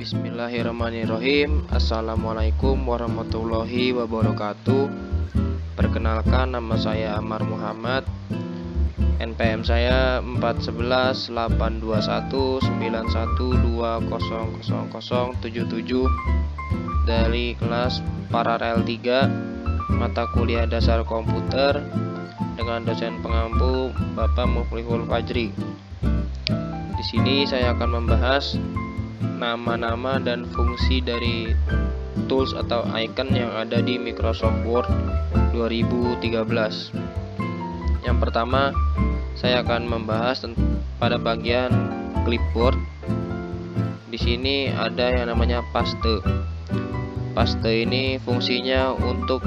Bismillahirrahmanirrahim. Assalamualaikum warahmatullahi wabarakatuh. Perkenalkan, nama saya Amar Muhammad. NPM saya 411-821-91200077 dari kelas Paralel 3 mata kuliah dasar komputer dengan dosen pengampu Bapak Muflihul Fajri. Di sini saya akan membahas nama-nama dan fungsi dari tools atau icon yang ada di Microsoft Word 2013. Yang pertama, saya akan membahas pada bagian clipboard. Di sini ada yang namanya paste. Paste ini fungsinya untuk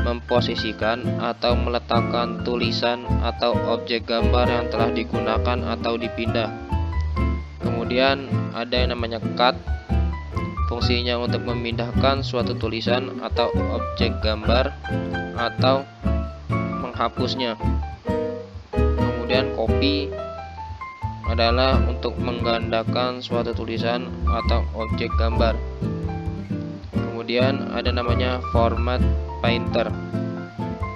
memposisikan atau meletakkan tulisan atau objek gambar yang telah digunakan atau dipindah. Kemudian ada yang namanya cut, fungsinya untuk memindahkan suatu tulisan atau objek gambar atau menghapusnya. Kemudian copy adalah untuk menggandakan suatu tulisan atau objek gambar. Kemudian ada namanya format painter,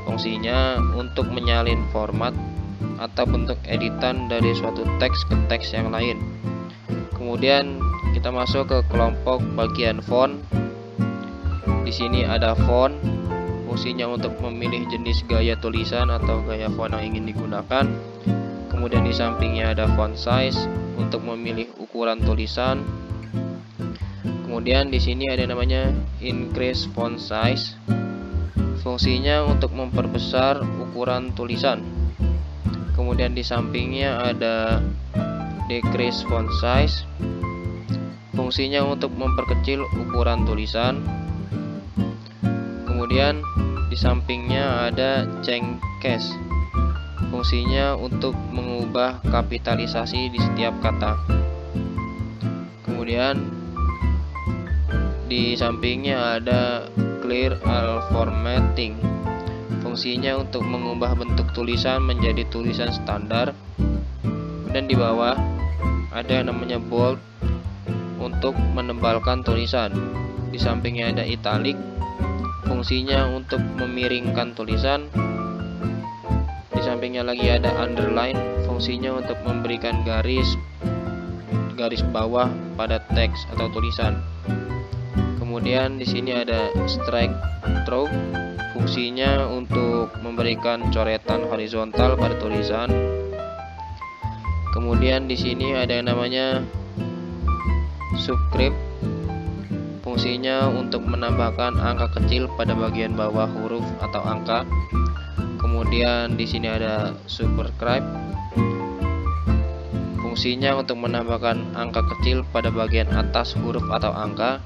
fungsinya untuk menyalin format atau bentuk editan dari suatu teks ke teks yang lain. Kemudian kita masuk ke kelompok bagian font. Di sini ada font, fungsinya untuk memilih jenis gaya tulisan atau gaya font yang ingin digunakan. Kemudian di sampingnya ada font size untuk memilih ukuran tulisan. Kemudian di sini ada namanya increase font size, fungsinya untuk memperbesar ukuran tulisan. Kemudian di sampingnya ada decrease font size, fungsinya untuk memperkecil ukuran tulisan. Kemudian di sampingnya ada change case, fungsinya untuk mengubah kapitalisasi di setiap kata. Kemudian di sampingnya ada clear all formatting, fungsinya untuk mengubah bentuk tulisan menjadi tulisan standar. Dan di bawah ada yang namanya bold untuk menebalkan tulisan. Di sampingnya ada italic, fungsinya untuk memiringkan tulisan. Di sampingnya lagi ada underline, fungsinya untuk memberikan garis bawah pada teks atau tulisan. Kemudian di sini ada strike through, fungsinya untuk memberikan coretan horizontal pada tulisan. Kemudian di sini ada yang namanya subscript, fungsinya untuk menambahkan angka kecil pada bagian bawah huruf atau angka. Kemudian di sini ada superscribe, fungsinya untuk menambahkan angka kecil pada bagian atas huruf atau angka.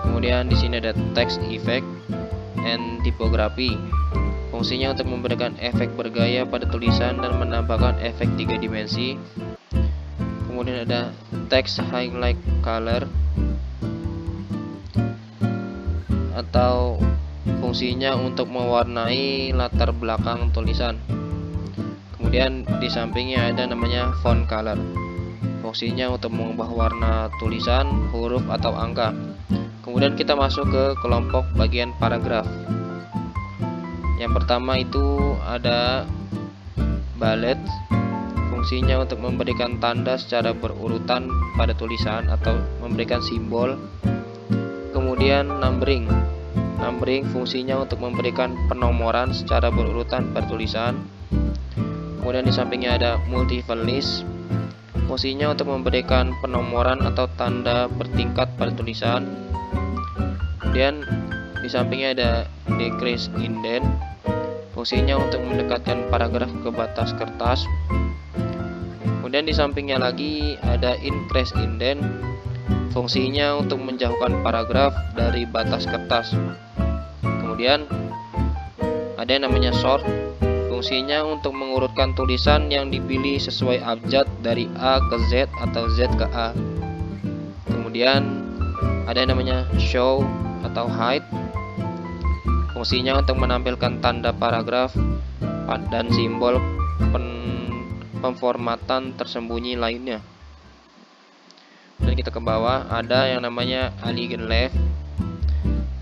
Kemudian di sini ada text effect and typography, fungsinya untuk memberikan efek bergaya pada tulisan dan menambahkan efek 3 dimensi. Kemudian ada text highlight color atau fungsinya untuk mewarnai latar belakang tulisan. Kemudian di sampingnya ada namanya font color, fungsinya untuk mengubah warna tulisan, huruf atau angka. Kemudian kita masuk ke kelompok bagian paragraf. Yang pertama itu ada bullet, fungsinya untuk memberikan tanda secara berurutan pada tulisan atau memberikan simbol. Kemudian numbering, fungsinya untuk memberikan penomoran secara berurutan pada tulisan. Kemudian di sampingnya ada multiple list, fungsinya untuk memberikan penomoran atau tanda bertingkat pada tulisan. Kemudian di sampingnya ada decrease indent, fungsinya untuk mendekatkan paragraf ke batas kertas. Kemudian di sampingnya lagi ada increase indent, fungsinya untuk menjauhkan paragraf dari batas kertas. Kemudian ada yang namanya sort, fungsinya untuk mengurutkan tulisan yang dipilih sesuai abjad dari A ke Z atau Z ke A. Kemudian ada yang namanya show atau hide, fungsinya untuk menampilkan tanda paragraf dan simbol pemformatan tersembunyi lainnya. Dan kita ke bawah ada yang namanya align left.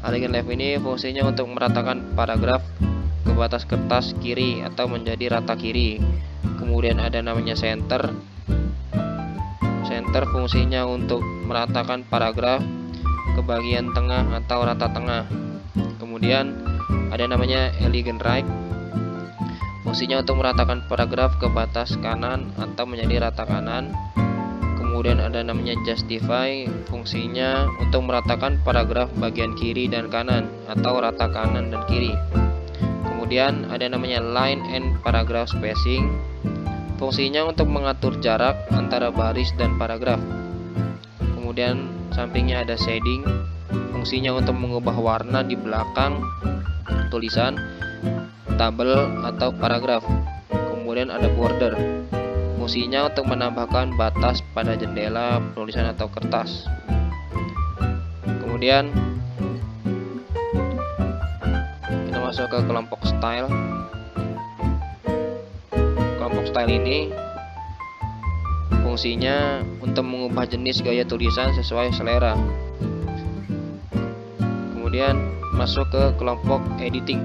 Align left ini fungsinya untuk meratakan paragraf ke batas kertas kiri atau menjadi rata kiri. Kemudian ada namanya center. Center fungsinya untuk meratakan paragraf ke bagian tengah atau rata tengah. Kemudian ada namanya align right. Fungsinya untuk meratakan paragraf ke batas kanan atau menjadi rata kanan. Kemudian ada namanya justify, fungsinya untuk meratakan paragraf bagian kiri dan kanan atau rata kanan dan kiri. Kemudian ada namanya line and paragraph spacing, fungsinya untuk mengatur jarak antara baris dan paragraf. Kemudian sampingnya ada shading, fungsinya untuk mengubah warna di belakang tulisan, tabel atau paragraf. Kemudian ada border, fungsinya untuk menambahkan batas pada jendela, penulisan atau kertas. Kemudian kita masuk ke kelompok style. Kelompok style ini fungsinya untuk mengubah jenis gaya tulisan sesuai selera. Kemudian masuk ke kelompok editing.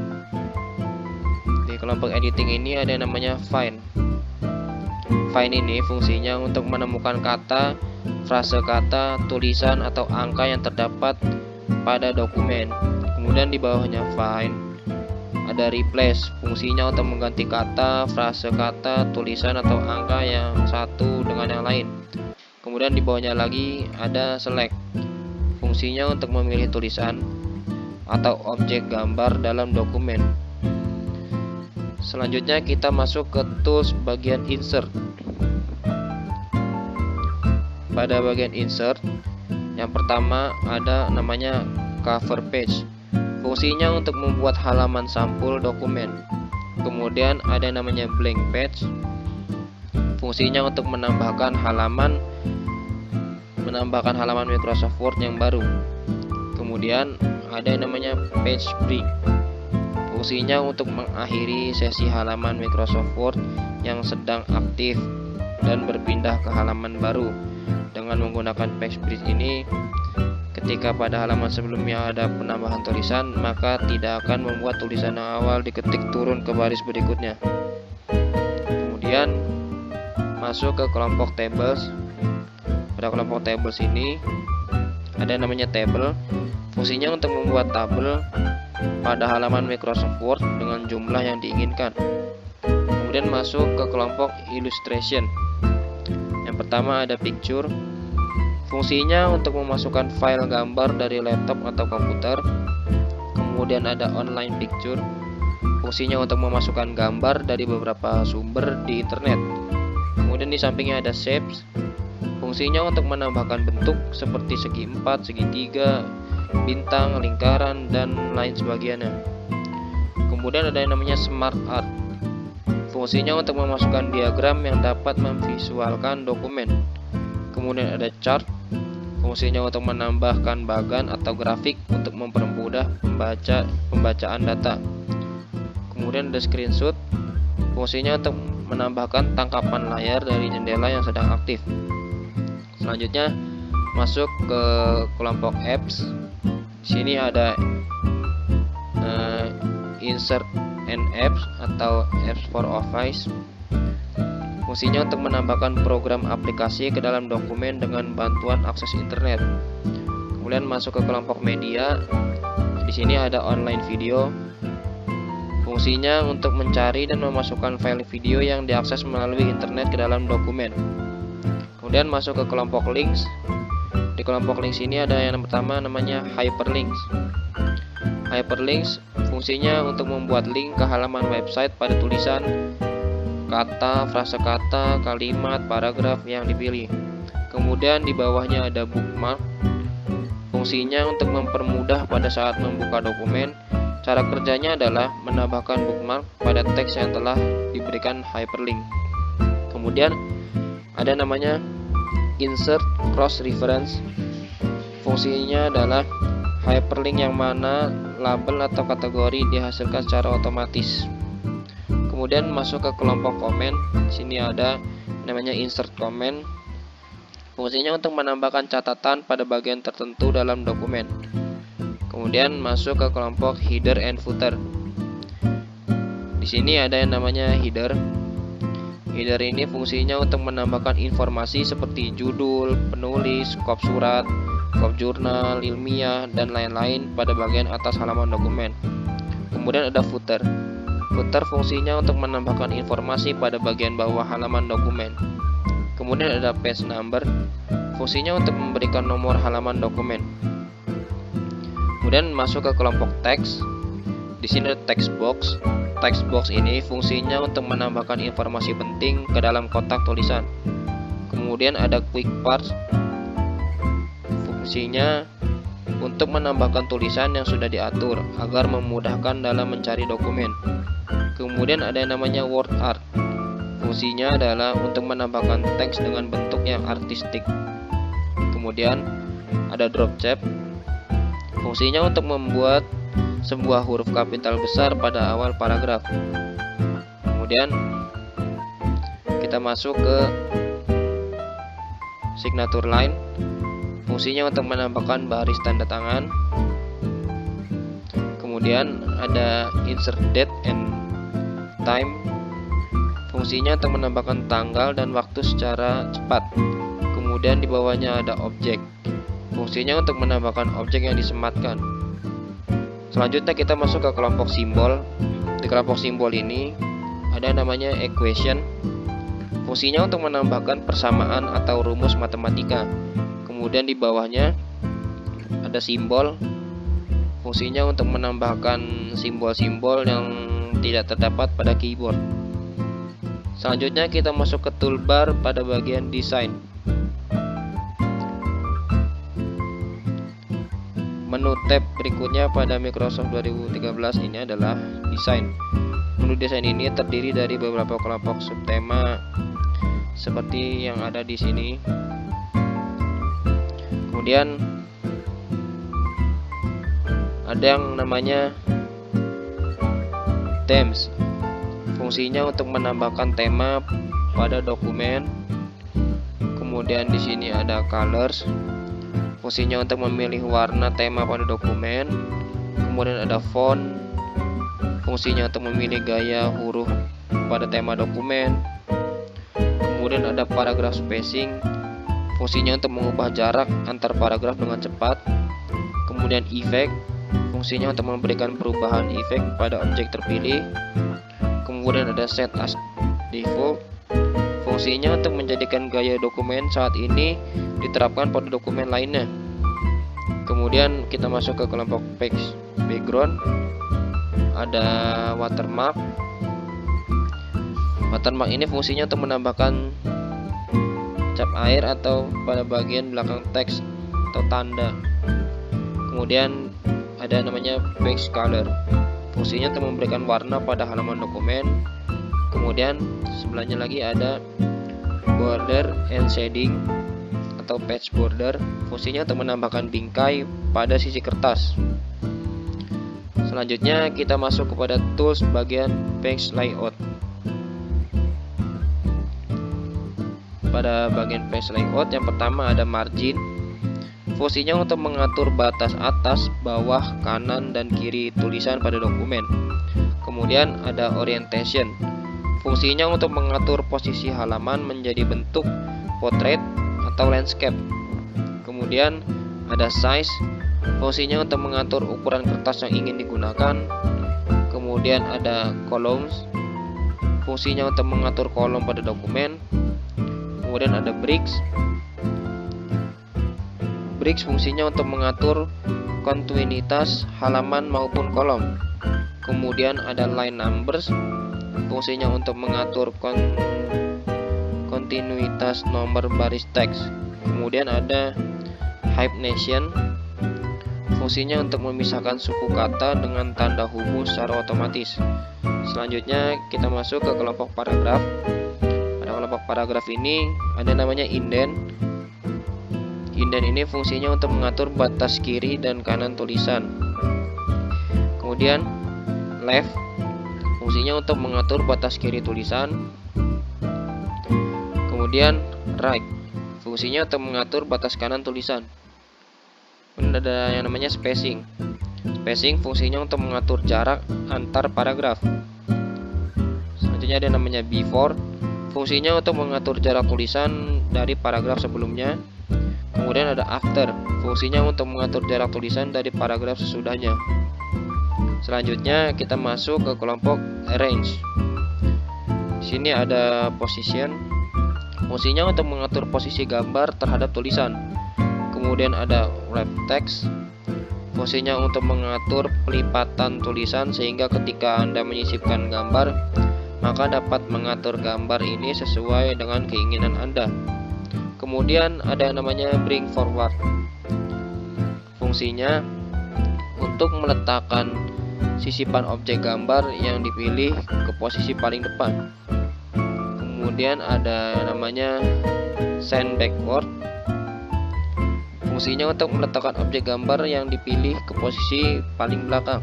Di kelompok editing ini ada yang namanya find. Find ini fungsinya untuk menemukan kata, frase kata, tulisan atau angka yang terdapat pada dokumen. Kemudian di bawahnya find ada replace, fungsinya untuk mengganti kata, frase kata, tulisan atau angka yang satu dengan yang lain. Kemudian di bawahnya lagi ada select, fungsinya untuk memilih tulisan atau objek gambar dalam dokumen. Selanjutnya kita masuk ke tools bagian insert. Pada bagian insert, yang pertama ada namanya cover page, fungsinya untuk membuat halaman sampul dokumen. Kemudian ada namanya blank page, fungsinya untuk menambahkan halaman Microsoft Word yang baru. Kemudian ada yang namanya page break, fungsinya untuk mengakhiri sesi halaman Microsoft Word yang sedang aktif dan berpindah ke halaman baru. Dengan menggunakan page break ini, ketika pada halaman sebelumnya ada penambahan tulisan, maka tidak akan membuat tulisan yang awal diketik turun ke baris berikutnya. Kemudian masuk ke kelompok tables. Pada kelompok tables ini ada namanya table, fungsinya untuk membuat tabel pada halaman Microsoft Word dengan jumlah yang diinginkan. Kemudian masuk ke kelompok illustration. Yang pertama ada picture, fungsinya untuk memasukkan file gambar dari laptop atau komputer. Kemudian ada online picture, fungsinya untuk memasukkan gambar dari beberapa sumber di internet. Kemudian di sampingnya ada shapes, fungsinya untuk menambahkan bentuk seperti segi empat, segitiga, bintang, lingkaran, dan lain sebagainya. Kemudian ada yang namanya smart art, fungsinya untuk memasukkan diagram yang dapat memvisualkan dokumen. Kemudian ada chart, fungsinya untuk menambahkan bagan atau grafik untuk mempermudah pembacaan data. Kemudian ada screenshot, fungsinya untuk menambahkan tangkapan layar dari jendela yang sedang aktif. Selanjutnya masuk ke kelompok apps. Sini ada insert and apps atau apps for office, fungsinya untuk menambahkan program aplikasi ke dalam dokumen dengan bantuan akses internet. Kemudian masuk ke kelompok media. Di sini ada online video, fungsinya untuk mencari dan memasukkan file video yang diakses melalui internet ke dalam dokumen. Kemudian masuk ke kelompok links. Di kelompok links ini ada yang pertama namanya hyperlinks. Hyperlinks fungsinya untuk membuat link ke halaman website pada tulisan, kata, frase kata, kalimat, paragraf yang dipilih. Kemudian di bawahnya ada bookmark, fungsinya untuk mempermudah pada saat membuka dokumen. Cara kerjanya adalah menambahkan bookmark pada teks yang telah diberikan hyperlink. Kemudian ada namanya insert cross reference, fungsinya adalah hyperlink yang mana label atau kategori dihasilkan secara otomatis. Kemudian masuk ke kelompok komen. Sini ada namanya insert comment, fungsinya untuk menambahkan catatan pada bagian tertentu dalam dokumen. Kemudian masuk ke kelompok header and footer. Di sini ada yang namanya header. Header ini fungsinya untuk menambahkan informasi seperti judul, penulis, skop surat, skop jurnal, ilmiah, dan lain-lain pada bagian atas halaman dokumen. Kemudian ada footer. Footer fungsinya untuk menambahkan informasi pada bagian bawah halaman dokumen. Kemudian ada page number. Fungsinya untuk memberikan nomor halaman dokumen. Kemudian masuk ke kelompok teks. Di sini ada text box. Text box ini fungsinya untuk menambahkan informasi penting ke dalam kotak tulisan. Kemudian ada quick parts. Fungsinya untuk menambahkan tulisan yang sudah diatur agar memudahkan dalam mencari dokumen. Kemudian ada yang namanya word art. Fungsinya adalah untuk menambahkan teks dengan bentuk yang artistik. Kemudian ada drop tab. Fungsinya untuk membuat sebuah huruf kapital besar pada awal paragraf. Kemudian kita masuk ke signature line. Fungsinya untuk menambahkan baris tanda tangan. Kemudian ada insert date and time. Fungsinya untuk menambahkan tanggal dan waktu secara cepat. Kemudian di bawahnya ada objek. Fungsinya untuk menambahkan objek yang disematkan. Selanjutnya kita masuk ke kelompok simbol. Di kelompok simbol ini ada namanya equation. Fungsinya untuk menambahkan persamaan atau rumus matematika. Kemudian di bawahnya ada simbol. Fungsinya untuk menambahkan simbol-simbol yang tidak terdapat pada keyboard. Selanjutnya kita masuk ke toolbar pada bagian desain. Menu tab berikutnya pada Microsoft 2013 ini adalah desain. Menu desain ini terdiri dari beberapa kelompok subtema seperti yang ada di sini. Kemudian ada yang namanya themes. Fungsinya untuk menambahkan tema pada dokumen. Kemudian di sini ada colors. Fungsinya untuk memilih warna tema pada dokumen. Kemudian ada font. Fungsinya untuk memilih gaya huruf pada tema dokumen. Kemudian ada paragraph spacing. Fungsinya untuk mengubah jarak antar paragraf dengan cepat. Kemudian effect. Fungsinya untuk memberikan perubahan efek pada objek terpilih. Kemudian ada set as default. Fungsinya untuk menjadikan gaya dokumen saat ini diterapkan pada dokumen lainnya. Kemudian kita masuk ke kelompok page background. Ada watermark. Watermark ini fungsinya untuk menambahkan cap air atau pada bagian belakang teks atau tanda. Kemudian ada namanya page color. Fungsinya untuk memberikan warna pada halaman dokumen. Kemudian sebelahnya lagi ada border and shading atau page border. Fungsinya untuk menambahkan bingkai pada sisi kertas. Selanjutnya kita masuk kepada tools bagian page layout. Pada bagian page layout yang pertama ada margin. Fungsinya untuk mengatur batas atas, bawah, kanan, dan kiri tulisan pada dokumen. Kemudian ada orientation. Fungsinya untuk mengatur posisi halaman menjadi bentuk portrait atau landscape. Kemudian ada size. Fungsinya untuk mengatur ukuran kertas yang ingin digunakan. Kemudian ada columns. Fungsinya untuk mengatur kolom pada dokumen. Kemudian ada bricks. Bricks fungsinya untuk mengatur kontinuitas halaman maupun kolom. Kemudian ada line numbers. Fungsinya untuk mengatur kontinuitas nomor baris teks. Kemudian ada hyphenation. Fungsinya untuk memisahkan suku kata dengan tanda hubung secara otomatis. Selanjutnya kita masuk ke kelompok paragraf. Pada kelompok paragraf ini ada namanya indent. Indent ini fungsinya untuk mengatur batas kiri dan kanan tulisan. Kemudian left fungsinya untuk mengatur batas kiri tulisan. Kemudian right fungsinya untuk mengatur batas kanan tulisan. Kemudian ada yang namanya spacing. Spacing fungsinya untuk mengatur jarak antar paragraf. Selanjutnya ada yang namanya before. Fungsinya untuk mengatur jarak tulisan dari paragraf sebelumnya. Kemudian ada after. Fungsinya untuk mengatur jarak tulisan dari paragraf sesudahnya. Selanjutnya kita masuk ke kelompok arrange. Di sini ada position. Fungsinya untuk mengatur posisi gambar terhadap tulisan. Kemudian ada wrap text. Fungsinya untuk mengatur pelipatan tulisan sehingga ketika Anda menyisipkan gambar, maka dapat mengatur gambar ini sesuai dengan keinginan Anda. Kemudian ada yang namanya bring forward. Fungsinya untuk meletakkan sisipan objek gambar yang dipilih ke posisi paling depan. Kemudian ada yang namanya send backward. Fungsinya untuk meletakkan objek gambar yang dipilih ke posisi paling belakang.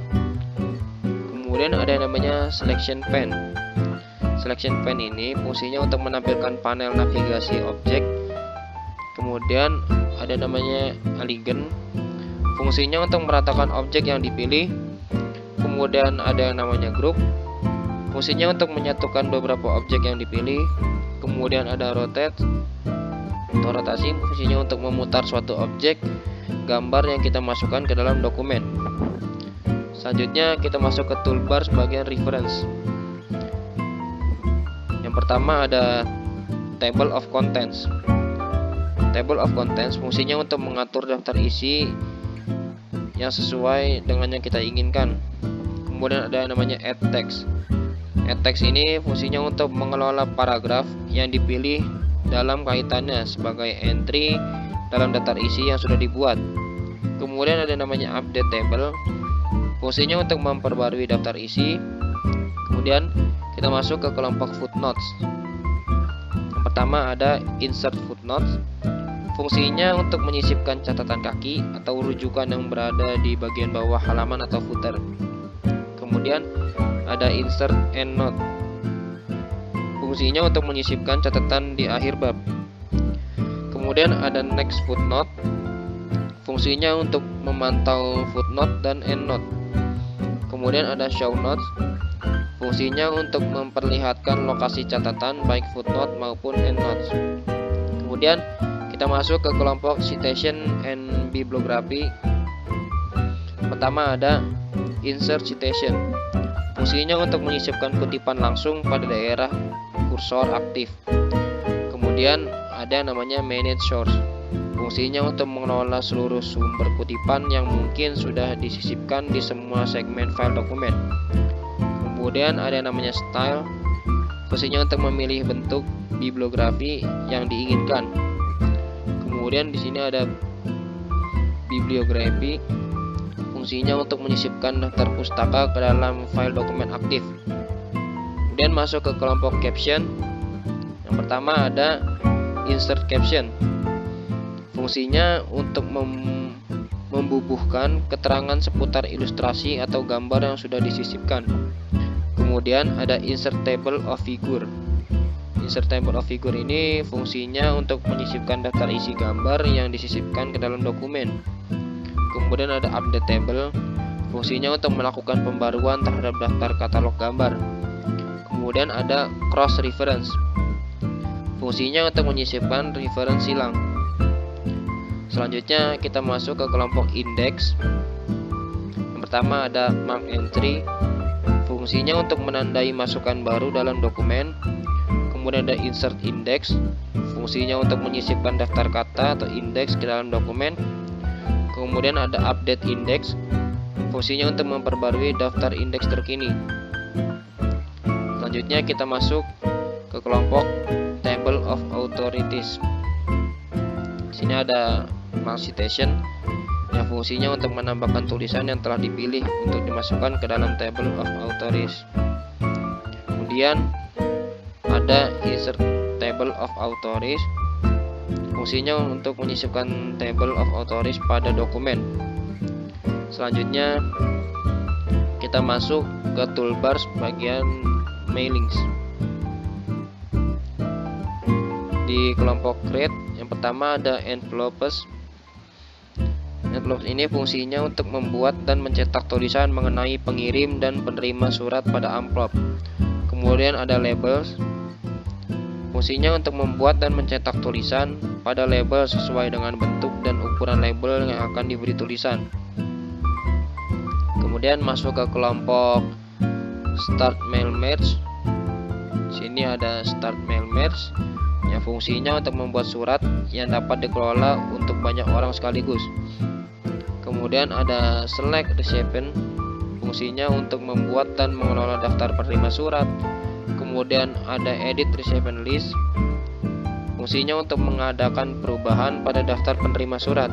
Kemudian ada yang namanya selection pane. Selection pane ini fungsinya untuk menampilkan panel navigasi objek. Kemudian ada namanya align. Fungsinya untuk meratakan objek yang dipilih. Kemudian ada yang namanya group. Fungsinya untuk menyatukan beberapa objek yang dipilih. Kemudian ada rotate. Rotasi fungsinya untuk memutar suatu objek gambar yang kita masukkan ke dalam dokumen. Selanjutnya kita masuk ke toolbar bagian reference. Yang pertama ada table of contents. Table of contents fungsinya untuk mengatur daftar isi yang sesuai dengan yang kita inginkan. Kemudian ada yang namanya add text. Add text ini fungsinya untuk mengelola paragraf yang dipilih dalam kaitannya sebagai entry dalam daftar isi yang sudah dibuat. Kemudian ada namanya update table. Fungsinya untuk memperbarui daftar isi. Kemudian kita masuk ke kelompok footnotes. Yang pertama ada insert footnotes. Fungsinya untuk menyisipkan catatan kaki atau rujukan yang berada di bagian bawah halaman atau footer. Kemudian ada insert endnote. Fungsinya untuk menyisipkan catatan di akhir bab. Kemudian ada next footnote. Fungsinya untuk memantau footnote dan endnote. Kemudian ada show notes. Fungsinya untuk memperlihatkan lokasi catatan baik footnote maupun endnotes. Kemudian kita masuk ke kelompok citation and bibliography. Pertama ada insert citation. Fungsinya untuk menyisipkan kutipan langsung pada daerah kursor aktif. Kemudian ada yang namanya manage source. Fungsinya untuk mengelola seluruh sumber kutipan yang mungkin sudah disisipkan di semua segmen file dokumen. Kemudian ada yang namanya style. Fungsinya untuk memilih bentuk bibliografi yang diinginkan. Kemudian di sini ada bibliografi. Fungsinya untuk menyisipkan daftar pustaka ke dalam file dokumen aktif. Kemudian masuk ke kelompok caption. Yang pertama ada insert caption. Fungsinya untuk membubuhkan keterangan seputar ilustrasi atau gambar yang sudah disisipkan. Kemudian ada insert table of figure. Insert table of figure ini fungsinya untuk menyisipkan daftar isi gambar yang disisipkan ke dalam dokumen. Kemudian ada update table. Fungsinya untuk melakukan pembaruan terhadap daftar katalog gambar. Kemudian ada cross reference. Fungsinya untuk menyisipkan reference silang. Selanjutnya kita masuk ke kelompok index. Yang pertama ada mark entry. Fungsinya untuk menandai masukan baru dalam dokumen. Kemudian ada insert index. Fungsinya untuk menyisipkan daftar kata atau indeks ke dalam dokumen. Kemudian ada update index. Fungsinya untuk memperbarui daftar indeks terkini. Selanjutnya kita masuk ke kelompok table of authorities. Di sini ada mark citation yang fungsinya untuk menambahkan tulisan yang telah dipilih untuk dimasukkan ke dalam table of authorities. Kemudian ada insert table of authorities. Fungsinya untuk menyisipkan table of authorities pada dokumen. Selanjutnya kita masuk ke toolbar bagian mailings. Di kelompok create yang pertama ada envelopes. Envelopes ini fungsinya untuk membuat dan mencetak tulisan mengenai pengirim dan penerima surat pada amplop. Kemudian ada labels. Fungsinya untuk membuat dan mencetak tulisan pada label sesuai dengan bentuk dan ukuran label yang akan diberi tulisan. Kemudian masuk ke kelompok start mail merge. Sini ada start mail merge yang fungsinya untuk membuat surat yang dapat dikelola untuk banyak orang sekaligus. Kemudian ada select recipient, fungsinya untuk membuat dan mengelola daftar penerima surat. Kemudian ada edit recipient list, fungsinya untuk mengadakan perubahan pada daftar penerima surat.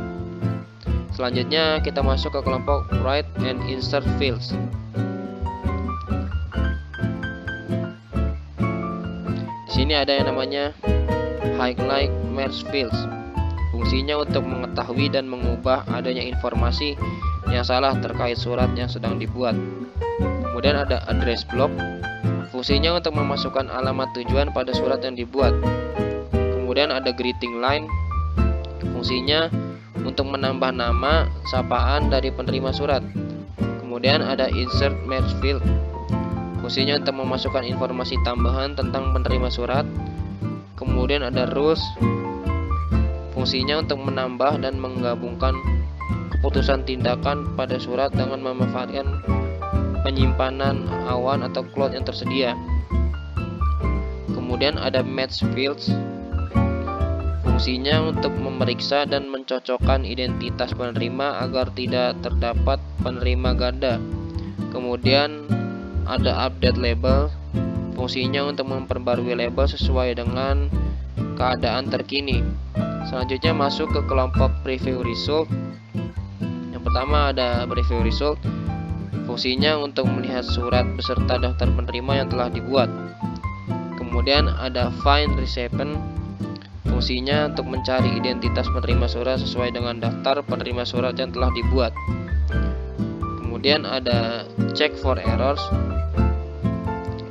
Selanjutnya kita masuk ke kelompok write and insert fields. Di sini ada yang namanya highlight merge fields. Fungsinya untuk mengetahui dan mengubah adanya informasi yang salah terkait surat yang sedang dibuat. Kemudian ada address block. Fungsinya untuk memasukkan alamat tujuan pada surat yang dibuat. Kemudian ada greeting line. Fungsinya untuk menambah nama, sapaan dari penerima surat. Kemudian ada insert merge field. Fungsinya untuk memasukkan informasi tambahan tentang penerima surat. Kemudian ada rules. Fungsinya untuk menambah dan menggabungkan keputusan tindakan pada surat dengan memanfaatkan penyimpanan awan atau cloud yang tersedia. Kemudian ada match fields. Fungsinya untuk memeriksa dan mencocokkan identitas penerima agar tidak terdapat penerima ganda. Kemudian ada update label. Fungsinya untuk memperbarui label sesuai dengan keadaan terkini. Selanjutnya masuk ke kelompok preview result. Yang pertama ada preview result. Fungsinya untuk melihat surat beserta daftar penerima yang telah dibuat. Kemudian ada find recipient. Fungsinya untuk mencari identitas penerima surat sesuai dengan daftar penerima surat yang telah dibuat. Kemudian ada check for errors.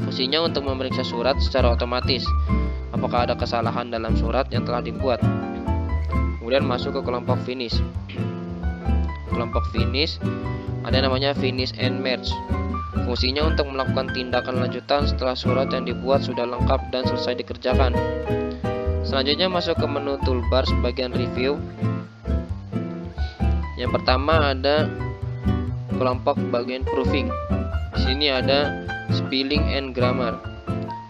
Fungsinya untuk memeriksa surat secara otomatis apakah ada kesalahan dalam surat yang telah dibuat. Kemudian masuk ke kelompok finish. Kelompok finish ada namanya finish and merge. Fungsinya untuk melakukan tindakan lanjutan setelah surat yang dibuat sudah lengkap dan selesai dikerjakan. Selanjutnya masuk ke menu toolbar bagian review. Yang pertama ada kelompok bagian proofing. Di sini ada spelling and grammar.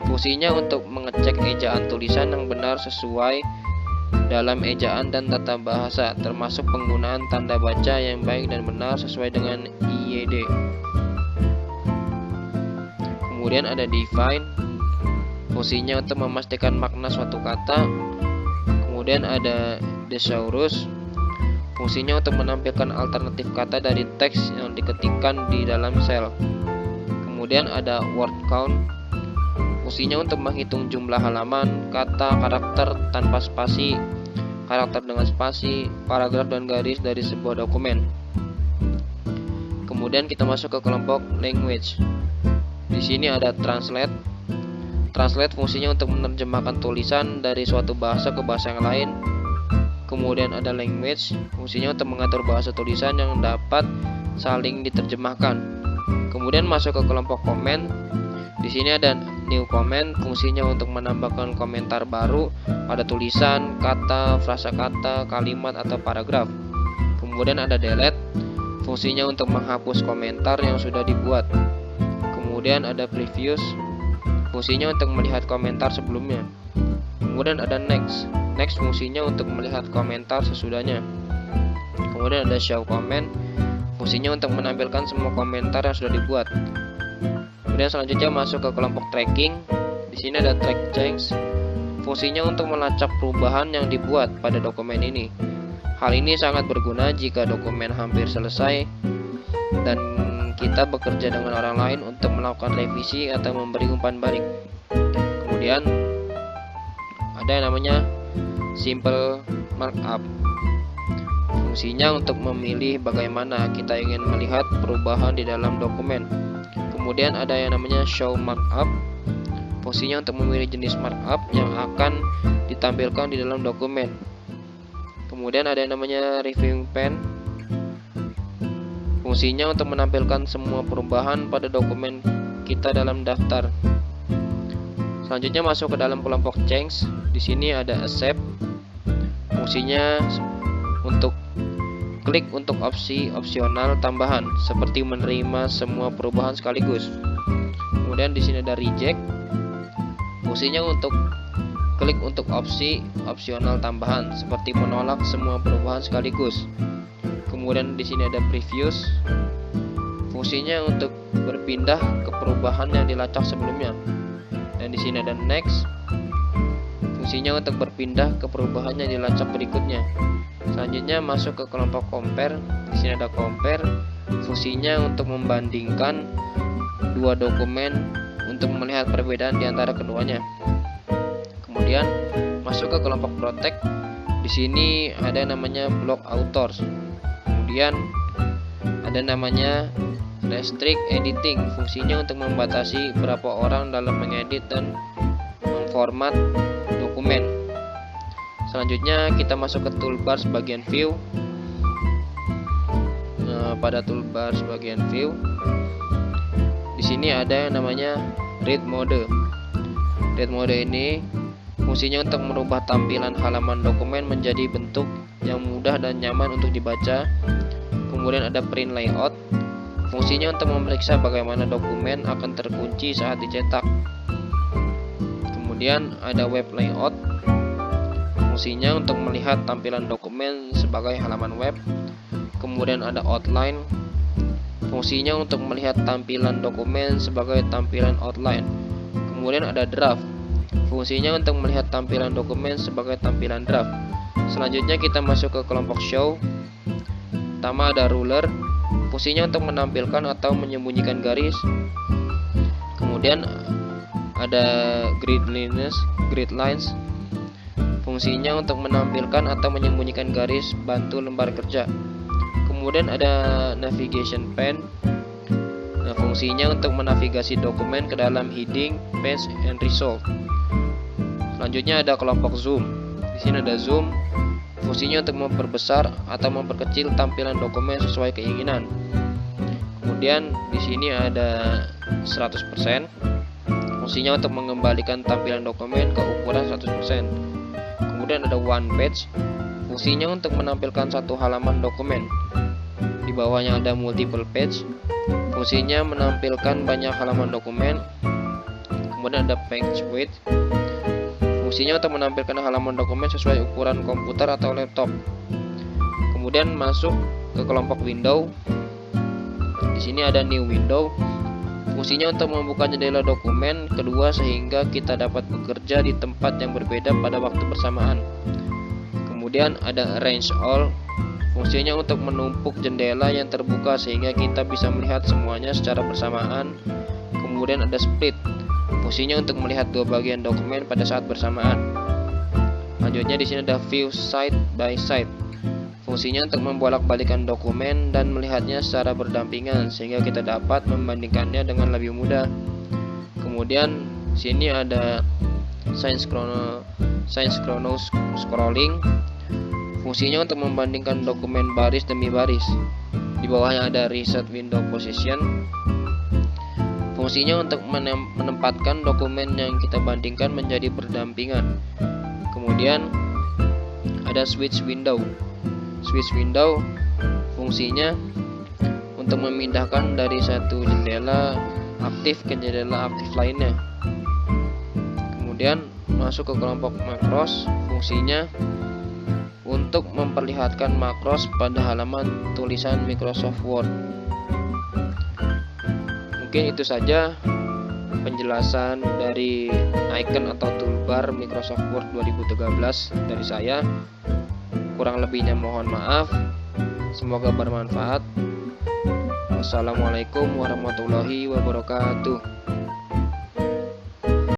Fungsinya untuk mengecek ejaan tulisan yang benar sesuai dalam ejaan dan tata bahasa, termasuk penggunaan tanda baca yang baik dan benar sesuai dengan IED. Kemudian ada define. Fungsinya untuk memastikan makna suatu kata. Kemudian ada thesaurus. Fungsinya untuk menampilkan alternatif kata dari teks yang diketikkan di dalam sel. Kemudian ada word count. Fungsinya untuk menghitung jumlah halaman, kata, karakter tanpa spasi, karakter dengan spasi, paragraf dan garis dari sebuah dokumen. Kemudian kita masuk ke kelompok language. Di sini ada translate. Translate fungsinya untuk menerjemahkan tulisan dari suatu bahasa ke bahasa yang lain. Kemudian ada language, fungsinya untuk mengatur bahasa tulisan yang dapat saling diterjemahkan. Kemudian masuk ke kelompok comment. Di sini ada new comment, fungsinya untuk menambahkan komentar baru pada tulisan, kata, frasa kata, kalimat atau paragraf. Kemudian ada delete, fungsinya untuk menghapus komentar yang sudah dibuat. Kemudian ada previews, fungsinya untuk melihat komentar sebelumnya. Kemudian ada next. Next fungsinya untuk melihat komentar sesudahnya. Kemudian ada show comment, fungsinya untuk menampilkan semua komentar yang sudah dibuat. Kemudian selanjutnya masuk ke kelompok tracking. Di sini ada track change, fungsinya untuk melacak perubahan yang dibuat pada dokumen ini. Hal ini sangat berguna jika dokumen hampir selesai dan kita bekerja dengan orang lain untuk melakukan revisi atau memberi umpan balik. Kemudian ada yang namanya simple markup. Fungsinya untuk memilih bagaimana kita ingin melihat perubahan di dalam dokumen. Kemudian ada yang namanya show markup. fungsinya untuk memilih jenis markup yang akan ditampilkan di dalam dokumen. Kemudian ada yang namanya reviewing pane, fungsinya untuk menampilkan semua perubahan pada dokumen kita dalam daftar. Selanjutnya masuk ke dalam kelompok change. Di sini ada accept, fungsinya untuk klik untuk opsi opsional tambahan seperti menerima semua perubahan sekaligus. Kemudian di sini ada reject, fungsinya untuk klik untuk opsi opsional tambahan seperti menolak semua perubahan sekaligus. Kemudian di sini ada previews, fungsinya untuk berpindah ke perubahan yang dilacak sebelumnya. Dan di sini ada next, fungsinya untuk berpindah ke perubahan yang dilacak berikutnya. Selanjutnya masuk ke kelompok compare. Di sini ada compare, fungsinya untuk membandingkan dua dokumen untuk melihat perbedaan di antara keduanya. Kemudian masuk ke kelompok protect. Di sini ada namanya block authors. Kemudian ada namanya restrict editing, fungsinya untuk membatasi berapa orang dalam mengedit dan memformat dokumen. Selanjutnya kita masuk ke toolbar bagian view. Pada toolbar bagian view, di sini ada yang namanya read mode. Read mode ini fungsinya untuk merubah tampilan halaman dokumen menjadi bentuk yang mudah dan nyaman untuk dibaca. Kemudian ada print layout, fungsinya untuk memeriksa bagaimana dokumen akan terkunci saat dicetak. Kemudian ada web layout, fungsinya untuk melihat tampilan dokumen sebagai halaman web. Kemudian ada outline, fungsinya untuk melihat tampilan dokumen sebagai tampilan outline. Kemudian ada draft, fungsinya untuk melihat tampilan dokumen sebagai tampilan draft. Selanjutnya kita masuk ke kelompok show. Pertama ada ruler, fungsinya untuk menampilkan atau menyembunyikan garis. Kemudian ada grid lines, fungsinya untuk menampilkan atau menyembunyikan garis bantu lembar kerja. Kemudian ada navigation pane, fungsinya untuk menavigasi dokumen ke dalam heading, page, and result. Selanjutnya ada kelompok zoom. Di sini ada zoom, fungsinya untuk memperbesar atau memperkecil tampilan dokumen sesuai keinginan. Kemudian di sini ada 100%, fungsinya untuk mengembalikan tampilan dokumen ke ukuran 100%. Kemudian ada one page, fungsinya untuk menampilkan satu halaman dokumen. Di bawahnya ada multiple page, fungsinya menampilkan banyak halaman dokumen. Kemudian ada page width, fungsinya untuk menampilkan halaman dokumen sesuai ukuran komputer atau laptop. Kemudian masuk ke kelompok window. Di sini ada new window, fungsinya untuk membuka jendela dokumen kedua sehingga kita dapat bekerja di tempat yang berbeda pada waktu bersamaan. Kemudian ada arrange all, fungsinya untuk menumpuk jendela yang terbuka sehingga kita bisa melihat semuanya secara bersamaan. Kemudian ada split, fungsinya untuk melihat dua bagian dokumen pada saat bersamaan. Selanjutnya di sini ada view side by side, fungsinya untuk membolak-balikan dokumen dan melihatnya secara berdampingan sehingga kita dapat membandingkannya dengan lebih mudah. Kemudian sini ada synchronous scrolling, fungsinya untuk membandingkan dokumen baris demi baris. Di bawahnya ada reset window position, fungsinya untuk menempatkan dokumen yang kita bandingkan menjadi berdampingan. Kemudian ada switch window. Switch window fungsinya untuk memindahkan dari satu jendela aktif ke jendela aktif lainnya. Kemudian masuk ke kelompok macros, fungsinya untuk memperlihatkan makros pada halaman tulisan Microsoft Word. Mungkin itu saja penjelasan dari icon atau toolbar Microsoft Word 2013 dari saya. Kurang lebihnya mohon maaf. Semoga bermanfaat. Wassalamualaikum warahmatullahi wabarakatuh.